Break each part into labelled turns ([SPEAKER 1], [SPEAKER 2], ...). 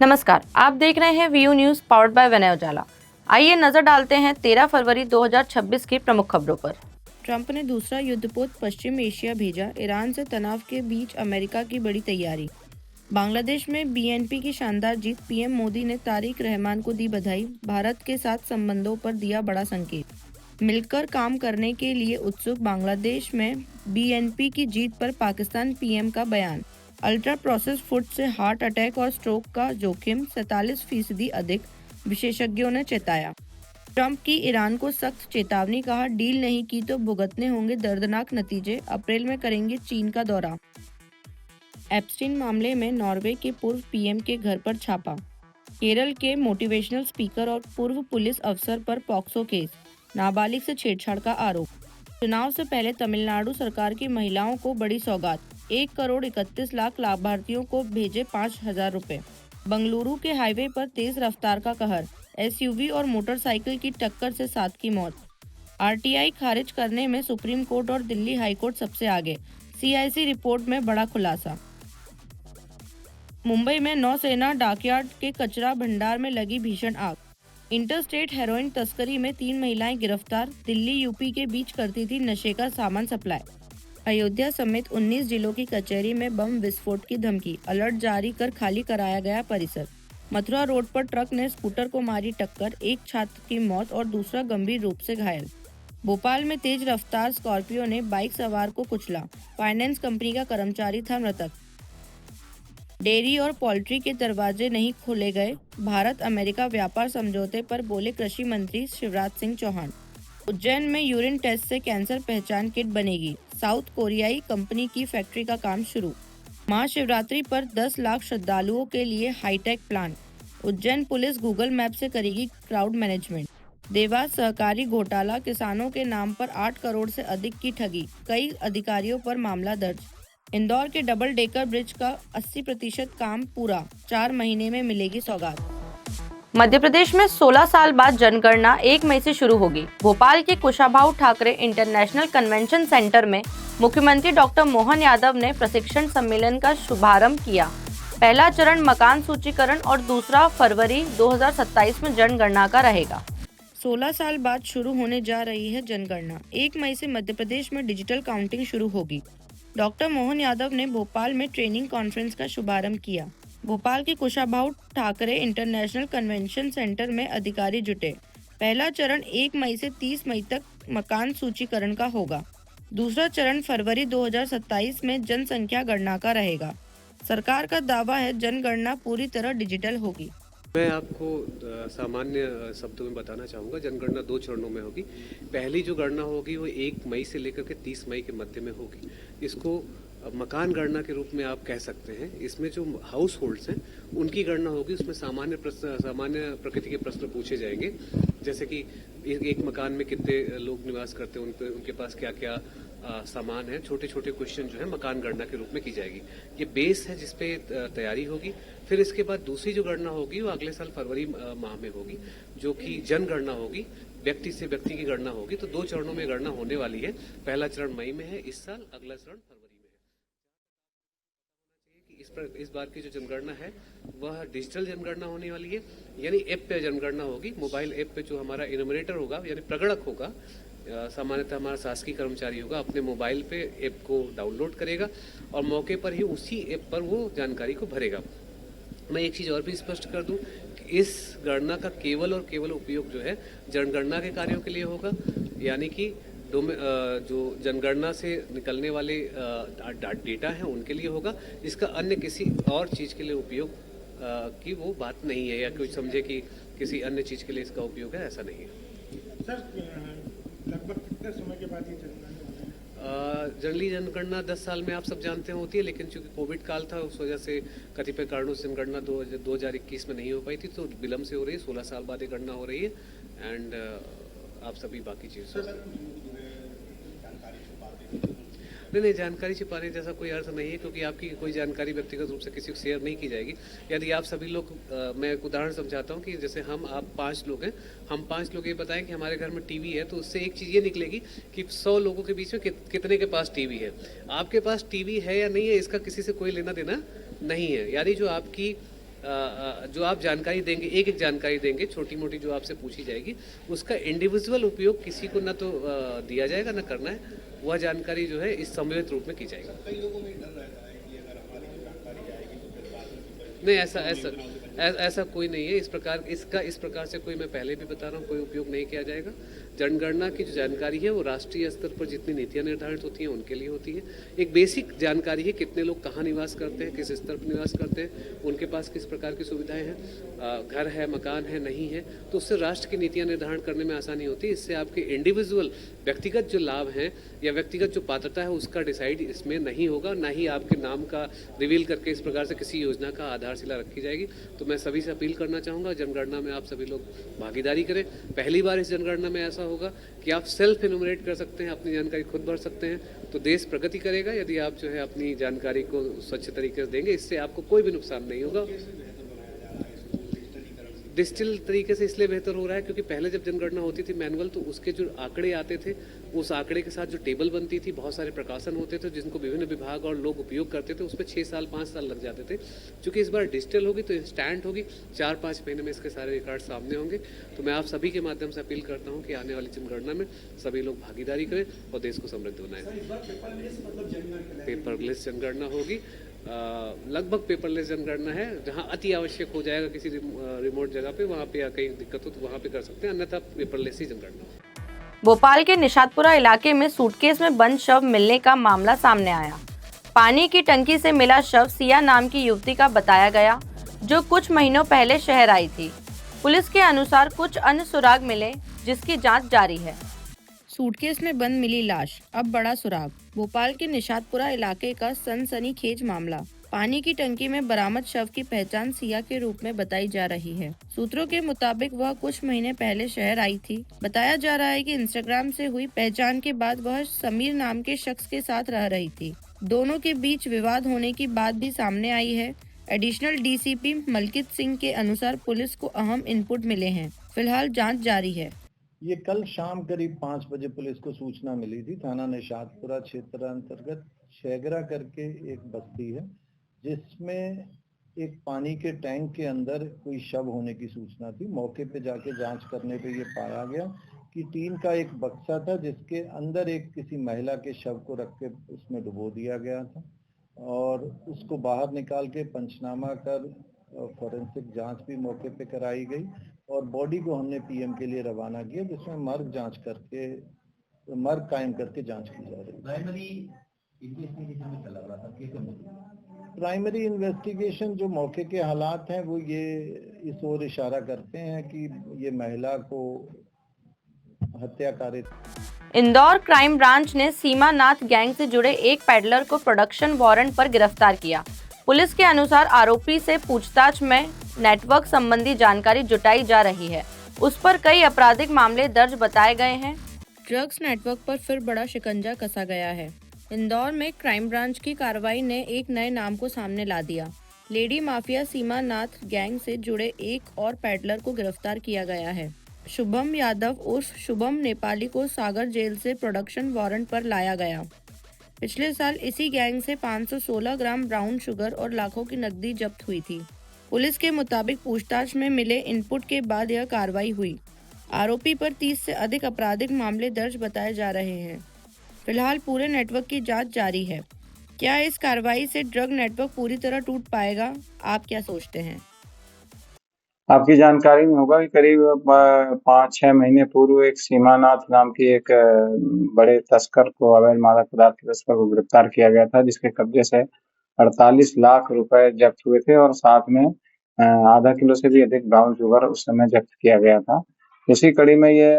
[SPEAKER 1] नमस्कार, आप देख रहे हैं वीयू न्यूज पावर्ड बाय विनय उजाला। आइए नजर डालते हैं 13 फरवरी 2026 की प्रमुख खबरों पर। ट्रंप ने दूसरा युद्धपोत पश्चिम एशिया भेजा, ईरान से तनाव के बीच अमेरिका की बड़ी तैयारी। बांग्लादेश में बीएनपी की शानदार जीत, पीएम मोदी ने तारिक रहमान को दी बधाई, भारत के साथ संबंधों पर दिया बड़ा संकेत। मिलकर काम करने के लिए उत्सुक, बांग्लादेश में बीएनपी की जीत पर पाकिस्तान पीएम का बयान। अल्ट्रा प्रोसेस फूड से हार्ट अटैक और स्ट्रोक का जोखिम 47% अधिक, विशेषज्ञों ने चेताया। ट्रंप की ईरान को सख्त चेतावनी, कहा डील नहीं की तो भुगतने होंगे दर्दनाक नतीजे, अप्रैल में करेंगे चीन का दौरा। एप्स्टीन मामले में नॉर्वे के पूर्व पीएम के घर पर छापा। केरल के मोटिवेशनल स्पीकर और पूर्व पुलिस अफसर पर पॉक्सो केस, नाबालिग से छेड़छाड़ का आरोप। चुनाव से पहले तमिलनाडु सरकार की महिलाओं को बड़ी सौगात, 1,31,00,000 लाभार्थियों को भेजे 5,000 रुपए। बंगलुरु के हाईवे पर तेज रफ्तार का कहर, एसयूवी और मोटरसाइकिल की टक्कर से 7 की मौत। आरटीआई खारिज करने में सुप्रीम कोर्ट और दिल्ली हाईकोर्ट सबसे आगे, सीआईसी रिपोर्ट में बड़ा खुलासा। मुंबई में नौसेना डॉकयार्ड के कचरा भंडार में लगी भीषण आग। इंटरस्टेट हेरोइन तस्करी में 3 महिलाएं गिरफ्तार, दिल्ली यूपी के बीच करती थी नशे का सामान सप्लाई। अयोध्या समेत 19 जिलों की कचहरी में बम विस्फोट की धमकी, अलर्ट जारी कर खाली कराया गया परिसर। मथुरा रोड पर ट्रक ने स्कूटर को मारी टक्कर, एक छात्र की मौत और दूसरा गंभीर रूप से घायल। भोपाल में तेज रफ्तार स्कॉर्पियो ने बाइक सवार को कुचला, फाइनेंस कंपनी का कर्मचारी था मृतक। डेयरी और पोल्ट्री के दरवाजे नहीं खोले गए, भारत अमेरिका व्यापार समझौते पर बोले कृषि मंत्री शिवराज सिंह चौहान। उज्जैन में यूरिन टेस्ट से कैंसर पहचान किट बनेगी, साउथ कोरियाई कंपनी की फैक्ट्री का काम शुरू। महाशिवरात्रि पर 10 लाख श्रद्धालुओं के लिए hi tech plan. Ujjain police Google map से करेगी क्राउड मैनेजमेंट। देवास सहकारी घोटाला, किसानों के नाम पर 8 करोड़ से अधिक की ठगी, कई अधिकारियों पर मामला दर्ज। इंदौर के डबल डेकर ब्रिज का 80% काम पूरा, 4 महीने में मिलेगी सौगात। मध्य प्रदेश में 16 साल बाद जनगणना 1 मई से शुरू होगी। भोपाल के Kushabhau Thackeray international convention centre में मुख्यमंत्री डॉक्टर मोहन यादव ने प्रशिक्षण सम्मेलन का शुभारंभ किया। पहला चरण मकान सूचीकरण और दूसरा फरवरी 2027 में जनगणना का रहेगा। 16 साल बाद शुरू होने जा रही है जनगणना। 1 मई से मध्य प्रदेश में डिजिटल काउंटिंग शुरू होगी। डॉक्टर मोहन यादव ने भोपाल में ट्रेनिंग कॉन्फ्रेंस का शुभारंभ किया। भोपाल के Kushabhau Thackeray international convention centre में अधिकारी जुटे। पहला चरण 1 मई से 30 मई तक मकान सूचीकरण का होगा। दूसरा चरण फरवरी 2027 में जनसंख्या गणना का रहेगा। सरकार का दावा है जनगणना पूरी तरह डिजिटल होगी।
[SPEAKER 2] मैं आपको सामान्य शब्दों में बताना चाहूँगा, जनगणना 2 चरणों में होगी। पहली जो गणना होगी वो 1 मई से लेकर के 30 मई के मध्य में होगी। इसको मकान गणना के रूप में आप कह सकते हैं। इसमें जो हाउस होल्ड्स हैं उनकी गणना होगी। उसमें सामान्य प्रकृति के प्रश्न पूछे जाएंगे, जैसे कि एक मकान में कितने लोग निवास करते हैं, उनके पास क्या क्या सामान है। छोटे छोटे क्वेश्चन जो है मकान गणना के रूप में की जाएगी। ये बेस है जिसपे तैयारी होगी। फिर इसके बाद दूसरी जो गणना होगी वो अगले साल फरवरी माह में होगी, जो कि जनगणना होगी, व्यक्ति से व्यक्ति की गणना होगी। तो 2 चरणों में गणना होने वाली है। पहला चरण मई में है इस साल, अगला चरण फरवरी में है। इस बार की जो जनगणना है वह डिजिटल जनगणना होने वाली है, यानी ऐप पे जनगणना होगी। मोबाइल ऐप पे जो हमारा इनोमिनेटर होगा यानी प्रगणक होगा, सामान्यतः हमारा शासकीय कर्मचारी होगा, अपने मोबाइल पे ऐप को डाउनलोड करेगा और मौके पर ही उसी ऐप पर वो जानकारी को भरेगा। मैं एक चीज़ और भी स्पष्ट कर दूं कि इस गणना का केवल और केवल उपयोग जो है जनगणना के कार्यों के लिए होगा, यानी कि जो जनगणना से निकलने वाले डेटा हैं उनके लिए होगा। इसका अन्य किसी और चीज़ के लिए उपयोग की वो बात नहीं है, या कोई समझे कि किसी अन्य चीज़ के लिए इसका उपयोग है, ऐसा नहीं है।
[SPEAKER 3] सर, लगभग कितने समय के बाद ये जनगणना?
[SPEAKER 2] जनरली जनगणना 10 साल में आप सब जानते हैं होती है, लेकिन चूंकि कोविड काल था उस वजह से कतिपय कारणों से जनगणना 2021 में नहीं हो पाई थी, तो विलम्ब से हो रही है। 16 साल बाद ये गणना हो रही है। एंड आप सभी बाकी चीज़ नहीं, जानकारी छिपाने जैसा कोई अर्थ नहीं है, क्योंकि आपकी कोई जानकारी व्यक्तिगत रूप से किसी को शेयर नहीं की जाएगी। यदि आप सभी लोग, मैं एक उदाहरण समझाता हूँ कि जैसे आप 5 लोग हैं, हम 5 लोग ये बताएं कि हमारे घर में टीवी है, तो उससे एक चीज़ ये निकलेगी कि 100 लोगों के बीच में कितने के पास टीवी है। आपके पास टीवी है या नहीं है इसका किसी से कोई लेना देना नहीं है। यानी जो आपकी जो आप जानकारी देंगे, एक एक जानकारी देंगे, छोटी मोटी जो आपसे पूछी जाएगी, उसका इंडिविजुअल उपयोग किसी को ना तो दिया जाएगा, ना करना है। वह जानकारी जो है इस सम्मिलित रूप में की जाएगी।
[SPEAKER 3] कई लोगों में डर रहता है कि अगर हमारी जो जानकारी आएगी तो फिर बाद में कोई
[SPEAKER 2] नहीं, ऐसा कोई नहीं है। इस प्रकार से कोई, मैं पहले भी बता रहा हूँ, कोई उपयोग नहीं किया जाएगा। जनगणना की जो जानकारी है वो राष्ट्रीय स्तर पर जितनी नीतियां निर्धारित होती हैं उनके लिए होती है। एक बेसिक जानकारी है, कितने लोग कहाँ निवास करते हैं, किस स्तर पर निवास करते हैं, उनके पास किस प्रकार की सुविधाएं हैं, घर है, मकान है, नहीं है, तो उससे राष्ट्र की नीतियां निर्धारण करने में आसानी होती है। इससे आपके इंडिविजुअल व्यक्तिगत जो लाभ हैं या व्यक्तिगत जो पात्रता है उसका डिसाइड इसमें नहीं होगा, ना ही आपके नाम का रिवील करके इस प्रकार से किसी योजना का आधारशिला रखी जाएगी। तो मैं सभी से अपील करना चाहूँगा, जनगणना में आप सभी लोग भागीदारी करें। पहली बार इस जनगणना में ऐसा होगा कि आप सेल्फ इनुमरेट कर सकते हैं, अपनी जानकारी खुद भर सकते हैं, तो देश प्रगति करेगा यदि आप जो है अपनी जानकारी को स्वच्छ तरीके से देंगे। इससे आपको कोई भी नुकसान नहीं होगा। डिजिटल तरीके से इसलिए बेहतर हो रहा है क्योंकि पहले जब जनगणना होती थी मैनुअल, तो उसके जो आंकड़े आते थे, उस आंकड़े के साथ जो टेबल बनती थी, बहुत सारे प्रकाशन होते थे जिनको विभिन्न विभाग और लोग उपयोग करते थे, उसमें 6 साल 5 साल लग जाते थे। चूंकि इस बार डिजिटल होगी तो इंस्टेंट होगी, 4-5 महीने में इसके सारे रिकॉर्ड सामने होंगे। तो मैं आप सभी के माध्यम से अपील करता हूँ कि आने वाली जनगणना में सभी लोग भागीदारी करें और देश को समृद्ध बनाएं। पेपरलेस जनगणना होगी, लगभग पेपरलेस जनगणना है। जहां अति आवश्यक हो जाएगा किसी रिमोट जगह पे, वहां पे या कहीं दिक्कत हो तो वहां पे कर सकते हैं, अन्यथा पेपरलेस ही जनगणना।
[SPEAKER 1] भोपाल के निशातपुरा इलाके में सूटकेस में बंद शव मिलने का मामला सामने आया। पानी की टंकी से मिला शव सिया नाम की युवती का बताया गया, जो कुछ महीनों पहले शहर आई थी। पुलिस के अनुसार कुछ अन्य सुराग मिले, जिसकी जांच जारी है। सूटकेस में बंद मिली लाश, अब बड़ा सुराग। भोपाल के निशातपुरा इलाके का सनसनीखेज मामला। पानी की टंकी में बरामद शव की पहचान सिया के रूप में बताई जा रही है। सूत्रों के मुताबिक वह कुछ महीने पहले शहर आई थी। बताया जा रहा है कि इंस्टाग्राम से हुई पहचान के बाद वह समीर नाम के शख्स के साथ रह रही थी। दोनों के बीच विवाद होने की बात भी सामने आई है। एडिशनल डीसीपी मलकित सिंह के अनुसार पुलिस को अहम इनपुट मिले हैं। फिलहाल जांच जारी है।
[SPEAKER 4] ये कल शाम करीब 5 बजे पुलिस को सूचना मिली थी। थाना निशातपुरा क्षेत्र अंतर्गत शेगरा करके एक बस्ती है, जिसमें एक पानी के टैंक के अंदर कोई शव होने की सूचना थी। मौके पे जाके जांच करने पे ये पाया गया कि टीन का एक बक्सा था, जिसके अंदर एक किसी महिला के शव को रख के उसमें डुबो दिया गया था और उसको बाहर निकाल के पंचनामा कर फॉरेंसिक जांच भी मौके पे कराई गई और बॉडी को हमने पीएम के लिए रवाना किया, जिसमें मर्ग कायम करके जांच की जा रही है। प्राइमरी इन्वेस्टिगेशन जो मौके के हालात हैं वो ये इस ओर इशारा करते हैं कि ये महिला को हत्याकारी।
[SPEAKER 1] इंदौर क्राइम ब्रांच ने सीमानाथ गैंग से जुड़े एक पैडलर को प्रोडक्शन वारंट पर गिरफ्तार किया। पुलिस के अनुसार आरोपी से पूछताछ में नेटवर्क संबंधी जानकारी जुटाई जा रही है। उस पर कई आपराधिक मामले दर्ज बताए गए हैं। ड्रग्स नेटवर्क पर फिर बड़ा शिकंजा कसा गया है। इंदौर में क्राइम ब्रांच की कार्रवाई ने एक नए नाम को सामने ला दिया। लेडी माफिया सीमानाथ गैंग से जुड़े एक और पैडलर को गिरफ्तार किया गया है। शुभम यादव उर्फ शुभम नेपाली को सागर जेल से प्रोडक्शन वारंट पर लाया गया। पिछले साल इसी गैंग से 516 ग्राम ब्राउन शुगर और लाखों की नकदी जब्त हुई थी। पुलिस के मुताबिक पूछताछ में मिले इनपुट के बाद यह कार्रवाई हुई। आरोपी पर 30 से अधिक आपराधिक मामले दर्ज बताए जा रहे हैं। फिलहाल पूरे नेटवर्क की जांच जारी है। क्या इस कार्रवाई से ड्रग नेटवर्क पूरी तरह टूट पाएगा? आप क्या सोचते हैं?
[SPEAKER 5] आपकी जानकारी में होगा कि करीब 5-6 महीने पूर्व एक सीमानाथ नाम की एक बड़े तस्कर को, अवैध मादक पदार्थ के तस्कर को गिरफ्तार किया गया था, जिसके कब्जे से 48 लाख रुपए जब्त हुए थे और साथ में आधा किलो से भी अधिक ब्राउन शुगर उस समय जब्त किया गया था। इसी कड़ी में ये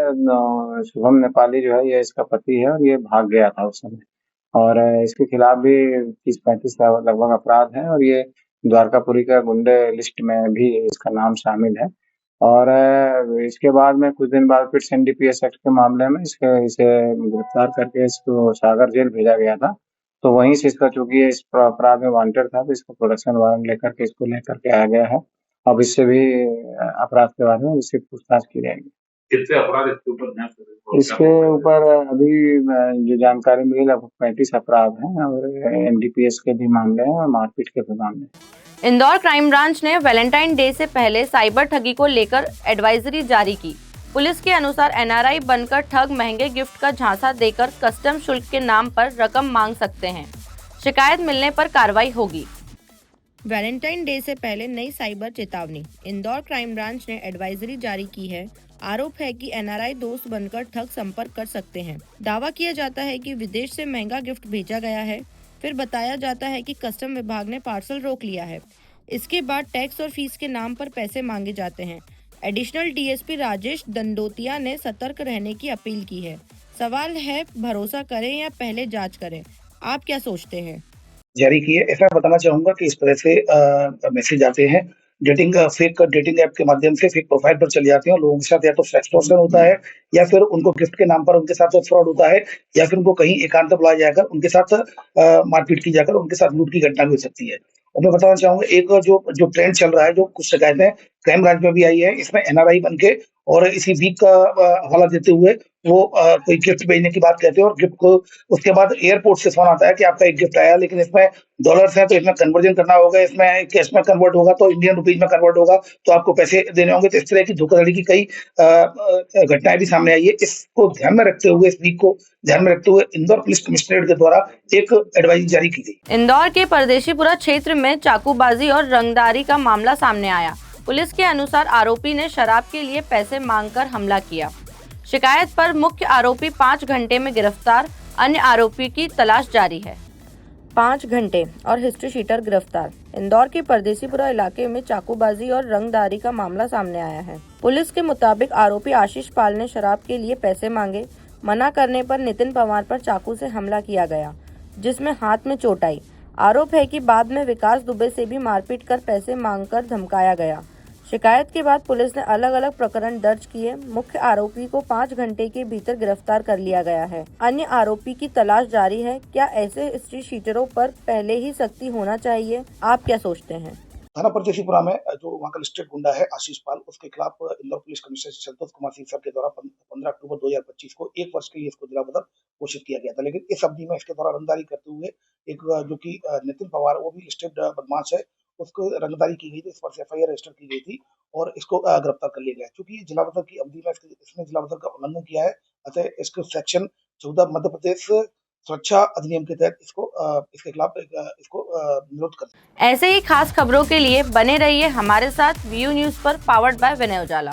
[SPEAKER 5] शुभम नेपाली जो है, ये इसका पति है और ये भाग गया था उस समय, और इसके खिलाफ भी 30-35 लगभग अपराध हैं और ये द्वारकापुरी का गुंडे लिस्ट में भी इसका नाम शामिल है। और इसके बाद में कुछ दिन बाद फिर एनडीपीएस एक्ट के मामले में इसे गिरफ्तार करके इसको सागर जेल भेजा गया था। तो वहीं से इसका, चूंकि इस अपराध में वांटेड था, तो इसका प्रोडक्शन वारंट लेकर के आया गया है। अब इससे भी अपराध के बारे में इससे पूछताछ की जाएगी।
[SPEAKER 6] कितने अपराध इसके ऊपर हैं सर?
[SPEAKER 5] इसके ऊपर अभी जो जानकारी मिली लगभग 35 अपराध हैं और एनडीपीएस के भी मामले हैं और मारपीट के भी मामले हैं।
[SPEAKER 1] इंदौर क्राइम ब्रांच ने वैलेंटाइन डे से पहले साइबर ठगी को लेकर एडवाइजरी जारी की। पुलिस के अनुसार एनआरआई बनकर ठग महंगे गिफ्ट का झांसा देकर कस्टम शुल्क के नाम पर रकम मांग सकते हैं। शिकायत मिलने पर कार्रवाई होगी। वैलेंटाइन डे से पहले नई साइबर चेतावनी। इंदौर क्राइम ब्रांच ने एडवाइजरी जारी की है। आरोप है कि एनआरआई दोस्त बनकर ठग संपर्क कर सकते हैं। दावा किया जाता है कि विदेश से महंगा गिफ्ट भेजा गया है, फिर बताया जाता है कि कस्टम विभाग ने पार्सल रोक लिया है। इसके बाद टैक्स और फीस के नाम पर पैसे मांगे जाते हैं। एडिशनल डीएसपी राजेश दंडोतिया ने सतर्क रहने की अपील की है। सवाल है, भरोसा करें या पहले जांच करें? आप क्या सोचते हैं?
[SPEAKER 7] जारी की है। ऐसा बताना चाहूंगा कि इस तरह से मैसेज आते हैं फेक डेटिंग ऐप के माध्यम से फेक प्रोफाइल पर चले जाते हैं और लोगों के साथ या तो एक्सटॉर्शन होता है या फिर उनको गिफ्ट के नाम पर उनके साथ फ्रॉड होता है या फिर उनको कहीं एकांत पर बुलाया जाकर उनके साथ मारपीट की जाकर उनके साथ लूट की घटना भी हो सकती है। और मैं बताना चाहूंगा एक जो ट्रेंड चल रहा है, जो कुछ शिकायतें क्राइम ब्रांच में भी आई है, इसमें एनआरआई बन के और इसी वीक का हवाला देते हुए वो कोई गिफ्ट भेजने की बात कहते हैं और गिफ्ट को उसके बाद एयरपोर्ट से फोन आता है कि आपका एक गिफ्ट आया, लेकिन इसमें डॉलर्स हैं तो इसमें कन्वर्जन करना होगा, इसमें कैश में कन्वर्ट होगा तो इंडियन रुपीज में कन्वर्ट होगा तो आपको पैसे देने होंगे। तो इस तरह की धोखाधड़ी की कई घटनाएं भी सामने आई है। इसको ध्यान में रखते हुए, इस वीक को ध्यान में रखते हुए इंदौर पुलिस कमिश्नरेट के द्वारा एक एडवाइजरी जारी की गई।
[SPEAKER 1] इंदौर के परदेशीपुरा क्षेत्र में चाकूबाजी और रंगदारी का मामला सामने आया। पुलिस के अनुसार आरोपी ने शराब के लिए पैसे मांगकर हमला किया। शिकायत पर मुख्य आरोपी 5 घंटे में गिरफ्तार, अन्य आरोपी की तलाश जारी है। 5 घंटे और हिस्ट्री शीटर गिरफ्तार। इंदौर के परदेशीपुरा इलाके में चाकूबाजी और रंगदारी का मामला सामने आया है। पुलिस के मुताबिक आरोपी आशीष पाल ने शराब के लिए पैसे मांगे। मना करने पर नितिन पवार पर चाकू से हमला किया गया, जिसमें हाथ में चोट आई। आरोप है कि बाद में विकास दुबे से भी मारपीट कर पैसे मांगकर धमकाया गया। शिकायत के बाद पुलिस ने अलग अलग प्रकरण दर्ज किए। मुख्य आरोपी को 5 घंटे के भीतर गिरफ्तार कर लिया गया है। अन्य आरोपी की तलाश जारी है। क्या ऐसे स्ट्रीट शीटरों पर पहले ही सख्ती होना चाहिए? आप क्या सोचते हैं?
[SPEAKER 7] थाना परदेशीपुरा में जो वहाँ का लिस्टेड गुंडा है आशीष पाल, उसके खिलाफ Indore police commissioner Santosh Kumar Singh sir के द्वारा 15 अक्टूबर 2025 को 1 वर्ष के लिए इसको जिला बदर घोषित किया गया था। लेकिन इस अवधि में इसके द्वारा रंगदारी करते हुए एक जो कि नितिन पवार, वो भी लिस्टेड बदमाश है, उसको रंगदारी की गई थी। इस पर एफआईआर रजिस्टर की गई थी और इसको गिरफ्तार कर लिया गया। चूंकि जिला बदर की अवधि में इसने जिला बदर का उल्लंघन किया है, अतः इसको सेक्शन 14 मध्य प्रदेश सुरक्षा अधिनियम के तहत इसके खिलाफ इसको निरोध कर।
[SPEAKER 1] ऐसे ही खास खबरों के लिए बने रहिए हमारे साथ। व्यू न्यूज पर, पावर्ड बाय विनय उजाला।